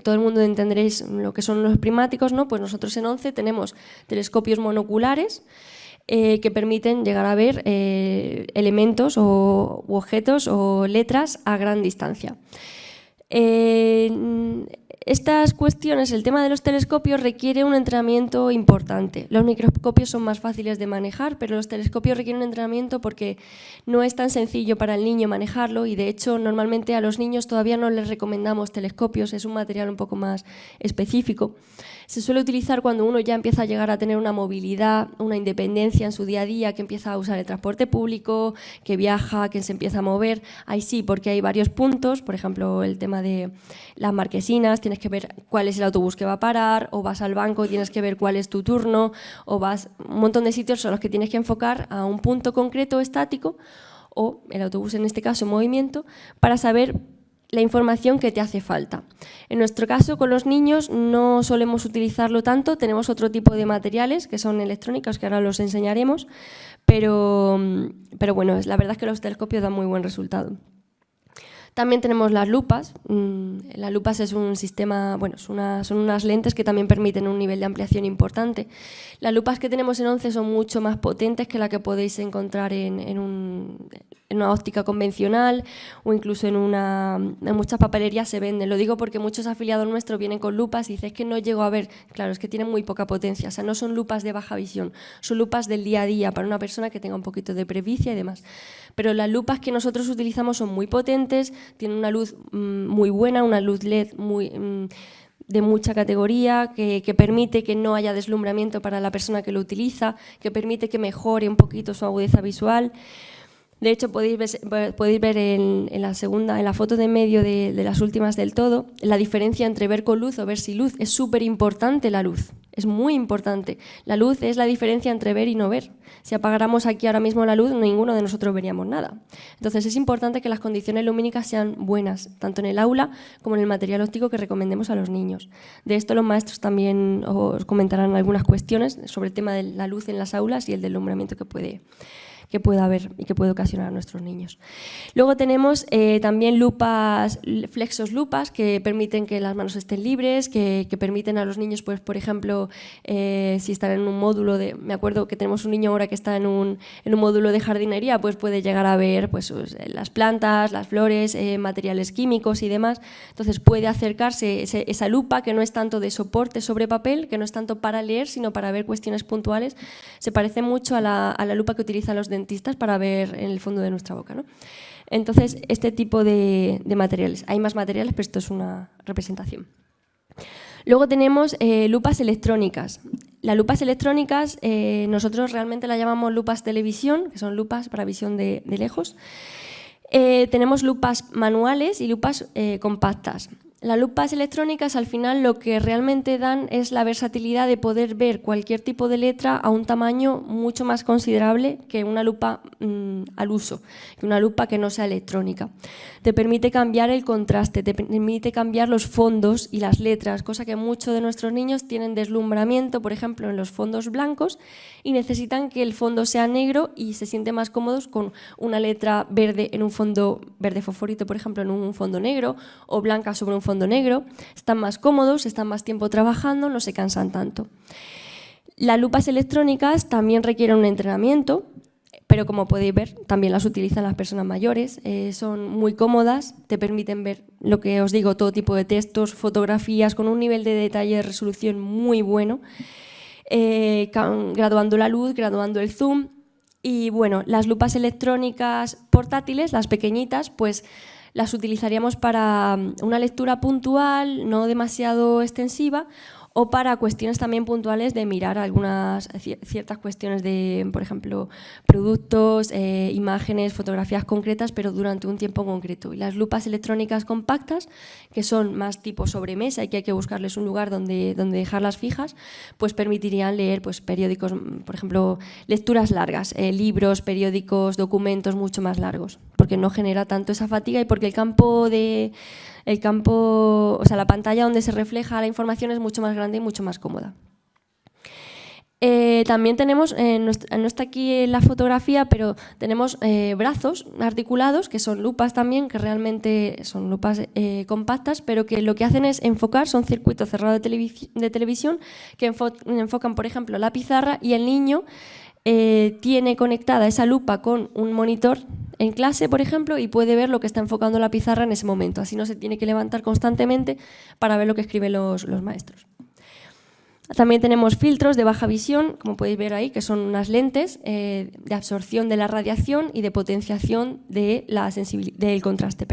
todo el mundo entenderéis lo que son los prismáticos, ¿no? Pues nosotros en ONCE tenemos telescopios monoculares que permiten llegar a ver elementos u objetos o letras a gran distancia. Estas cuestiones, el tema de los telescopios requiere un entrenamiento importante. Los microscopios son más fáciles de manejar, pero los telescopios requieren un entrenamiento porque no es tan sencillo para el niño manejarlo y de hecho normalmente a los niños todavía no les recomendamos telescopios, es un material un poco más específico. Se suele utilizar cuando uno ya empieza a llegar a tener una movilidad, una independencia en su día a día, que empieza a usar el transporte público, que viaja, que se empieza a mover. Ahí sí, porque hay varios puntos, por ejemplo, el tema de las marquesinas, tienes que ver cuál es el autobús que va a parar, o vas al banco y tienes que ver cuál es tu turno, o vas un montón de sitios son los que tienes que enfocar a un punto concreto estático, o el autobús en este caso en movimiento, para saber la información que te hace falta. En nuestro caso, con los niños no solemos utilizarlo tanto, tenemos otro tipo de materiales que son electrónicos, que ahora los enseñaremos, pero bueno, la verdad es que los telescopios dan muy buen resultado. También tenemos las lupas. Las lupas es un sistema, bueno, son unas lentes que también permiten un nivel de ampliación importante. Las lupas que tenemos en ONCE son mucho más potentes que la que podéis encontrar en una óptica convencional o incluso en muchas papelerías se venden. Lo digo porque muchos afiliados nuestros vienen con lupas y dicen es que no llego a ver. Claro, es que tienen muy poca potencia, o sea, no son lupas de baja visión, son lupas del día a día para una persona que tenga un poquito de presbicia y demás. Pero las lupas que nosotros utilizamos son muy potentes, tienen una luz muy buena, una luz LED de mucha categoría, que permite que no haya deslumbramiento para la persona que lo utiliza, que permite que mejore un poquito su agudeza visual. De hecho, podéis ver en la foto de en medio de las últimas del todo, la diferencia entre ver con luz o ver sin luz. Es súper importante la luz, es muy importante. La luz es la diferencia entre ver y no ver. Si apagáramos aquí ahora mismo la luz, ninguno de nosotros veríamos nada. Entonces es importante que las condiciones lumínicas sean buenas, tanto en el aula como en el material óptico que recomendemos a los niños. De esto los maestros también os comentarán algunas cuestiones sobre el tema de la luz en las aulas y el deslumbramiento que pueda haber y que puede ocasionar a nuestros niños. Luego tenemos también lupas, flexos lupas, que permiten que las manos estén libres, que permiten a los niños, pues, por ejemplo, si están en un módulo me acuerdo que tenemos un niño ahora que está en un módulo de jardinería, pues puede llegar a ver pues, las plantas, las flores, materiales químicos y demás. Entonces puede acercarse esa lupa, que no es tanto de soporte sobre papel, que no es tanto para leer, sino para ver cuestiones puntuales. Se parece mucho a la lupa que utilizan los dentistas para ver en el fondo de nuestra boca, ¿no? Entonces, este tipo de materiales. Hay más materiales, pero esto es una representación. Luego tenemos lupas electrónicas. Las lupas electrónicas, nosotros realmente las llamamos lupas televisión, que son lupas para visión de lejos. Tenemos lupas manuales y lupas compactas. Las lupas electrónicas al final lo que realmente dan es la versatilidad de poder ver cualquier tipo de letra a un tamaño mucho más considerable que una lupa al uso, que una lupa que no sea electrónica. Te permite cambiar el contraste, te permite cambiar los fondos y las letras, cosa que muchos de nuestros niños tienen deslumbramiento, por ejemplo, en los fondos blancos y necesitan que el fondo sea negro y se sienten más cómodos con una letra verde en un fondo verde fosforito, por ejemplo, en un fondo negro o blanca sobre un fondo negro. Están más cómodos, están más tiempo trabajando, no se cansan tanto. Las lupas electrónicas también requieren un entrenamiento, pero como podéis ver, también las utilizan las personas mayores. Son muy cómodas, te permiten ver, lo que os digo, todo tipo de textos, fotografías, con un nivel de detalle de resolución muy bueno, graduando la luz, graduando el zoom. Y bueno, las lupas electrónicas portátiles, las pequeñitas, pues las utilizaríamos para una lectura puntual, no demasiado extensiva, o para cuestiones también puntuales de mirar ciertas cuestiones de, por ejemplo, productos, imágenes, fotografías concretas, pero durante un tiempo concreto. Y las lupas electrónicas compactas, que son más tipo sobremesa y que hay que buscarles un lugar donde dejarlas fijas, pues permitirían leer pues, periódicos, por ejemplo, lecturas largas, libros, periódicos, documentos mucho más largos, porque no genera tanto esa fatiga y porque la pantalla donde se refleja la información es mucho más grande y mucho más cómoda. También tenemos, no está aquí en la fotografía, pero tenemos brazos articulados, que son lupas también, que realmente son lupas compactas, pero que lo que hacen es enfocar, son circuitos cerrados de televisión, que enfocan, por ejemplo, la pizarra, y el niño tiene conectada esa lupa con un monitor en clase, por ejemplo, y puede ver lo que está enfocando la pizarra en ese momento. Así no se tiene que levantar constantemente para ver lo que escriben los maestros. También tenemos filtros de baja visión, como podéis ver ahí, que son unas lentes de absorción de la radiación y de potenciación del contraste.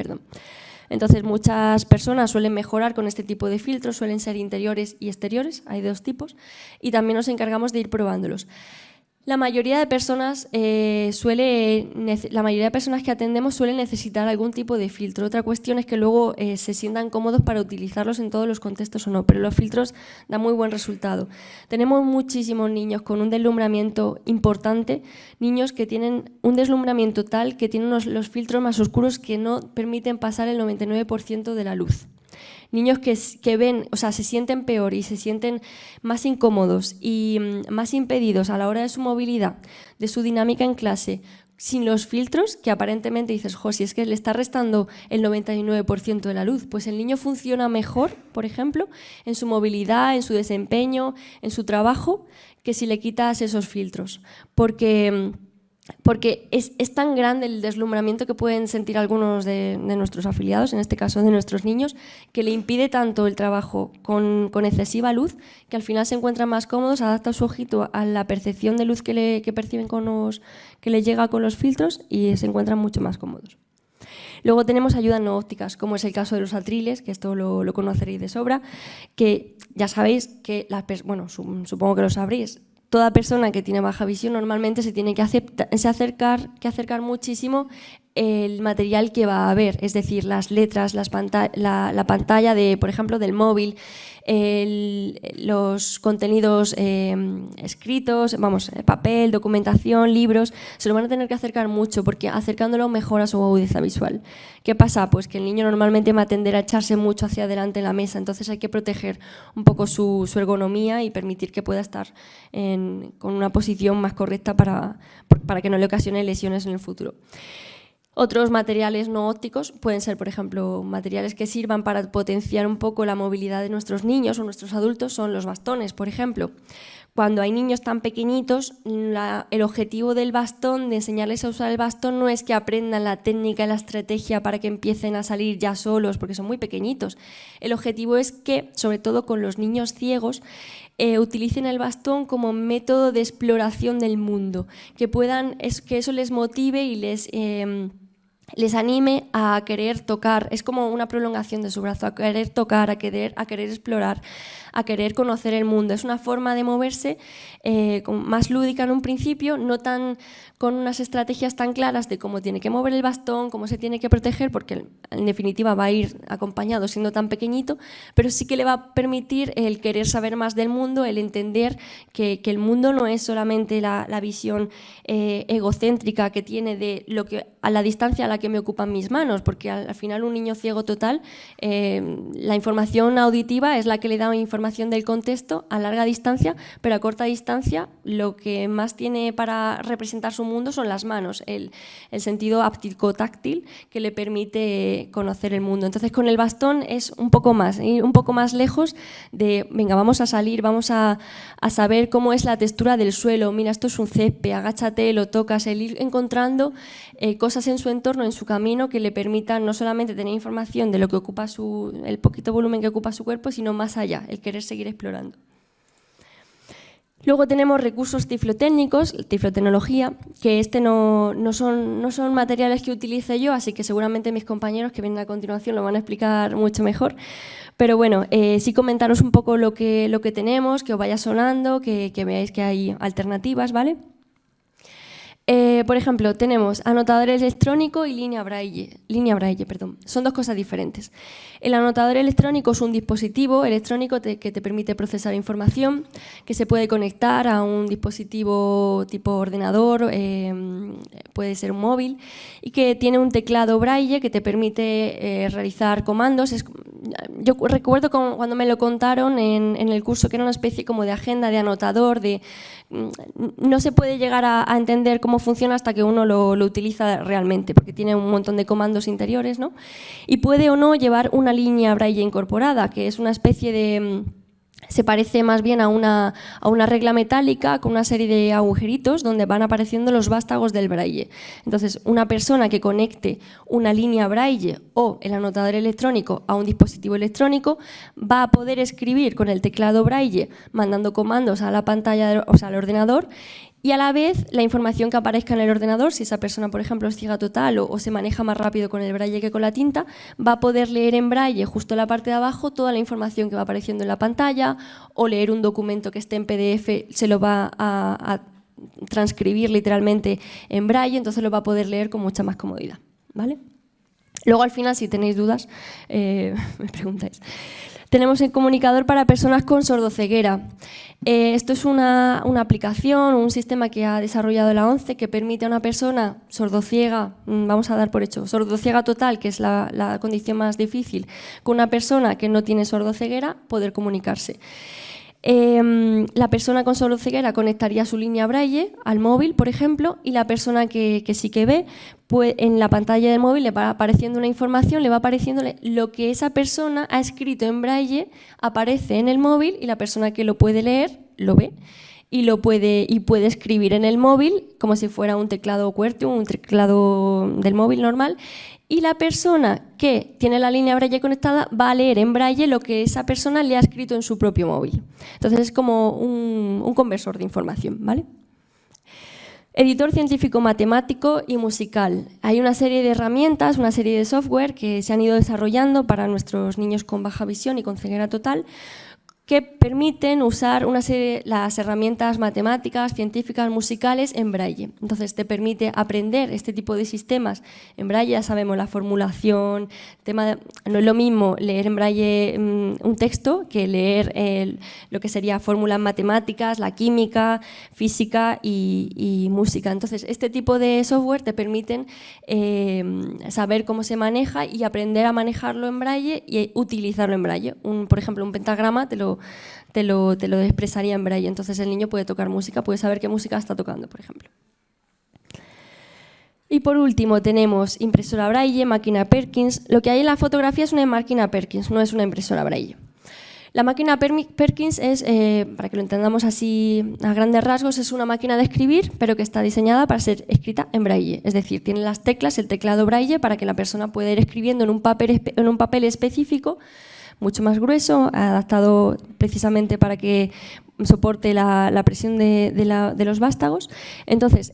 Entonces, muchas personas suelen mejorar con este tipo de filtros, suelen ser interiores y exteriores, hay dos tipos, y también nos encargamos de ir probándolos. La mayoría de personas que atendemos suelen necesitar algún tipo de filtro. Otra cuestión es que luego se sientan cómodos para utilizarlos en todos los contextos o no, pero los filtros dan muy buen resultado. Tenemos muchísimos niños con un deslumbramiento importante, niños que tienen un deslumbramiento tal que tienen los filtros más oscuros que no permiten pasar el 99% de la luz. Niños que ven, o sea, se sienten peor y se sienten más incómodos y más impedidos a la hora de su movilidad, de su dinámica en clase, sin los filtros, que aparentemente dices, jo, si es que le está restando el 99% de la luz, pues el niño funciona mejor, por ejemplo, en su movilidad, en su desempeño, en su trabajo, que si le quitas esos filtros. Porque es tan grande el deslumbramiento que pueden sentir algunos de nuestros afiliados, en este caso de nuestros niños, que le impide tanto el trabajo con excesiva luz, que al final se encuentran más cómodos, adapta su ojito a la percepción de luz que perciben que le llega con los filtros y se encuentran mucho más cómodos. Luego tenemos ayudas no ópticas, como es el caso de los atriles, que esto lo conoceréis de sobra, que ya sabéis que, supongo que lo sabréis, toda persona que tiene baja visión normalmente se tiene que acercar muchísimo el material que va a ver, es decir, las letras, la pantalla por ejemplo, del móvil, los contenidos escritos, papel, documentación, libros, se lo van a tener que acercar mucho porque acercándolo mejora su agudeza visual. ¿Qué pasa? Pues que el niño normalmente va a tender a echarse mucho hacia adelante en la mesa, entonces hay que proteger un poco su ergonomía y permitir que pueda estar con una posición más correcta para que no le ocasione lesiones en el futuro. Otros materiales no ópticos pueden ser, por ejemplo, materiales que sirvan para potenciar un poco la movilidad de nuestros niños o nuestros adultos, son los bastones, por ejemplo. Cuando hay niños tan pequeñitos, el objetivo del bastón, de enseñarles a usar el bastón, no es que aprendan la técnica y la estrategia para que empiecen a salir ya solos, porque son muy pequeñitos. El objetivo es que, sobre todo con los niños ciegos, utilicen el bastón como método de exploración del mundo, que eso les motive y les anime a querer tocar, es como una prolongación de su brazo, a querer tocar, a querer explorar, a querer conocer el mundo. Es una forma de moverse más lúdica en un principio, no tan con unas estrategias tan claras de cómo tiene que mover el bastón, cómo se tiene que proteger, porque en definitiva va a ir acompañado siendo tan pequeñito, pero sí que le va a permitir el querer saber más del mundo, el entender que el mundo no es solamente la visión egocéntrica que tiene de a la distancia a la que me ocupan mis manos, porque al final un niño ciego total, la información auditiva es la que le da información del contexto a larga distancia, pero a corta distancia lo que más tiene para representar su mundo son las manos, el sentido áptico-táctil que le permite conocer el mundo. Entonces con el bastón es un poco más, ir un poco más lejos de, venga, vamos a salir, vamos a saber cómo es la textura del suelo, mira, esto es un césped, agáchate, lo tocas, el ir encontrando cosas en su entorno, en su camino, que le permitan no solamente tener información de lo que ocupa el poquito volumen que ocupa su cuerpo, sino más allá, el querer seguir explorando. Luego tenemos recursos tiflotécnicos, tiflotecnología, que no son materiales que utilice yo, así que seguramente mis compañeros que vienen a continuación lo van a explicar mucho mejor. Pero bueno, sí comentaros un poco lo que tenemos, que os vaya sonando, que veáis que hay alternativas, ¿vale? Por ejemplo, tenemos anotador electrónico y línea braille. Son dos cosas diferentes. El anotador electrónico es un dispositivo electrónico que te permite procesar información, que se puede conectar a un dispositivo tipo ordenador, puede ser un móvil, y que tiene un teclado braille que te permite realizar comandos. Yo recuerdo cuando me lo contaron en el curso que era una especie como de agenda, de anotador, no se puede llegar a entender cómo funciona hasta que uno lo utiliza realmente, porque tiene un montón de comandos interiores, ¿no? Y puede o no llevar una línea braille incorporada, que es una especie de... Se parece más bien a una regla metálica con una serie de agujeritos donde van apareciendo los vástagos del braille. Entonces, una persona que conecte una línea braille o el anotador electrónico a un dispositivo electrónico va a poder escribir con el teclado braille mandando comandos a la pantalla, o sea, al ordenador, y a la vez la información que aparezca en el ordenador, si esa persona, por ejemplo, es ciega total o se maneja más rápido con el braille que con la tinta, va a poder leer en braille justo en la parte de abajo toda la información que va apareciendo en la pantalla, o leer un documento que esté en PDF, se lo va a transcribir literalmente en braille, entonces lo va a poder leer con mucha más comodidad, ¿vale? Luego, al final, si tenéis dudas, me preguntáis. Tenemos el comunicador para personas con sordoceguera. Esto es una aplicación, un sistema que ha desarrollado la ONCE que permite a una persona sordociega, vamos a dar por hecho, sordociega total, que es la condición más difícil, con una persona que no tiene sordoceguera, poder comunicarse. La persona con sordoceguera conectaría su línea braille al móvil, por ejemplo, y la persona que sí que ve, pues en la pantalla del móvil le va apareciendo una información, le va apareciendo lo que esa persona ha escrito en braille, aparece en el móvil y la persona que lo puede leer lo ve y puede escribir en el móvil como si fuera un teclado QWERTY, un teclado del móvil normal. Y la persona que tiene la línea braille conectada va a leer en braille lo que esa persona le ha escrito en su propio móvil. Entonces es como un conversor de información, ¿vale? Editor científico matemático y musical. Hay una serie de herramientas, una serie de software que se han ido desarrollando para nuestros niños con baja visión y con ceguera total, que permiten usar las herramientas matemáticas, científicas, musicales en braille. Entonces te permite aprender este tipo de sistemas en braille. Ya sabemos la formulación, no es lo mismo leer en braille un texto que leer lo que sería fórmulas matemáticas, la química, física y música. Entonces este tipo de software te permiten saber cómo se maneja y aprender a manejarlo en braille y utilizarlo en braille. Por ejemplo, un pentagrama te lo expresaría en braille, entonces el niño puede tocar música, puede saber qué música está tocando, por ejemplo. Y por último tenemos impresora braille, máquina Perkins. Lo que hay en la fotografía es una máquina Perkins, no es una impresora braille. La máquina Perkins es, para que lo entendamos así a grandes rasgos, es una máquina de escribir, pero que está diseñada para ser escrita en braille. Es decir, tiene las teclas, el teclado braille, para que la persona pueda ir escribiendo en un papel específico, mucho más grueso, adaptado precisamente para que soporte la presión de los vástagos. Entonces,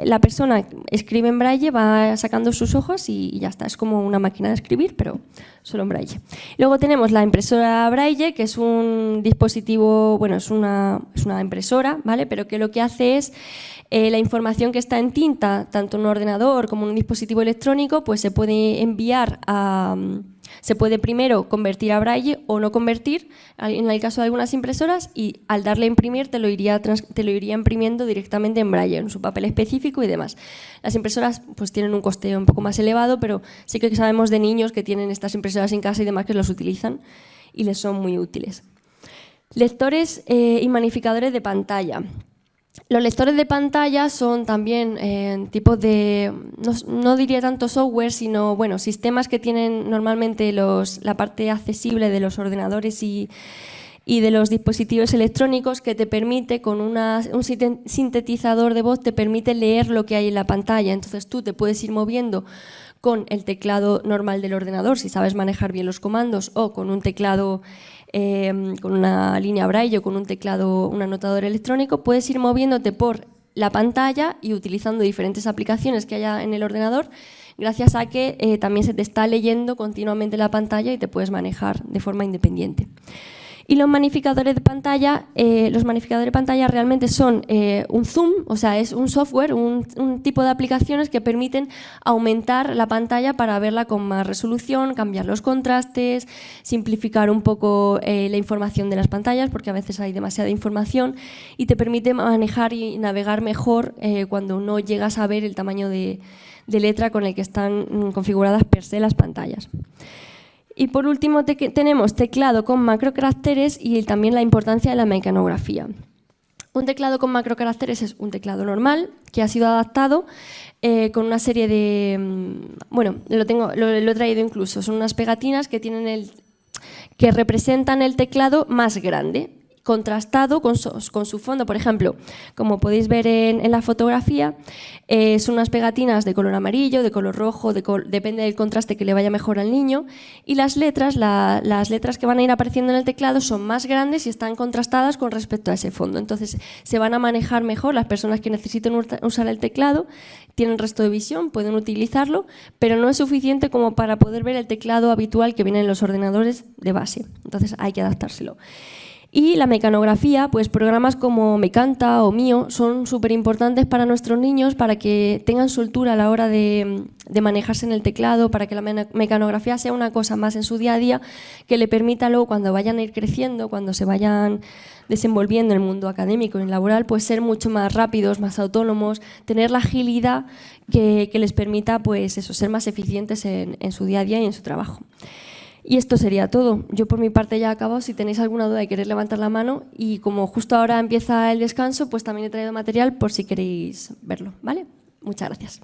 la persona escribe en braille, va sacando sus hojas y ya está. Es como una máquina de escribir, pero solo en braille. Luego tenemos la impresora braille, que es un dispositivo, bueno, es una impresora, ¿vale? Pero que lo que hace es la información que está en tinta, tanto en un ordenador como en un dispositivo electrónico, pues se puede enviar se puede primero convertir a braille o no convertir, en el caso de algunas impresoras, y al darle a imprimir te lo iría imprimiendo directamente en braille, en su papel específico y demás. Las impresoras pues tienen un coste un poco más elevado, pero sí que sabemos de niños que tienen estas impresoras en casa y demás que los utilizan y les son muy útiles. Lectores y magnificadores de pantalla. Los lectores de pantalla son también tipos de, no diría tanto software, sino bueno, sistemas que tienen normalmente la parte accesible de los ordenadores y y de los dispositivos electrónicos que te permite, con un sintetizador de voz, te permite leer lo que hay en la pantalla. Entonces tú te puedes ir moviendo con el teclado normal del ordenador, si sabes manejar bien los comandos, o con un teclado, con una línea braille o con un teclado, un anotador electrónico, puedes ir moviéndote por la pantalla y utilizando diferentes aplicaciones que haya en el ordenador, gracias a que también se te está leyendo continuamente la pantalla y te puedes manejar de forma independiente. Y los magnificadores de pantalla realmente son un zoom, o sea, es un software, un tipo de aplicaciones que permiten aumentar la pantalla para verla con más resolución, cambiar los contrastes, simplificar un poco la información de las pantallas, porque a veces hay demasiada información, y te permite manejar y navegar mejor cuando no llegas a ver el tamaño de letra con el que están configuradas per se las pantallas. Y por último tenemos teclado con macrocaracteres y también la importancia de la mecanografía. Un teclado con macrocaracteres es un teclado normal que ha sido adaptado con una serie de... Bueno, lo he traído incluso, son unas pegatinas que que representan el teclado más grande, contrastado con su fondo. Por ejemplo, como podéis ver en la fotografía, son unas pegatinas de color amarillo, de color rojo, depende del contraste que le vaya mejor al niño, y las letras que van a ir apareciendo en el teclado son más grandes y están contrastadas con respecto a ese fondo. Entonces se van a manejar mejor las personas que necesiten usar el teclado, tienen resto de visión, pueden utilizarlo, pero no es suficiente como para poder ver el teclado habitual que viene en los ordenadores de base. Entonces hay que adaptárselo. Y la mecanografía, pues programas como Mecanta o Mio son súper importantes para nuestros niños para que tengan soltura a la hora de manejarse en el teclado, para que la mecanografía sea una cosa más en su día a día que le permita luego, cuando vayan a ir creciendo, cuando se vayan desenvolviendo en el mundo académico y laboral, pues ser mucho más rápidos, más autónomos, tener la agilidad que les permita pues eso, ser más eficientes en su día a día y en su trabajo. Y esto sería todo. Yo por mi parte ya he acabado. Si tenéis alguna duda y queréis levantar la mano, y como justo ahora empieza el descanso, pues también he traído material por si queréis verlo, ¿vale? Muchas gracias.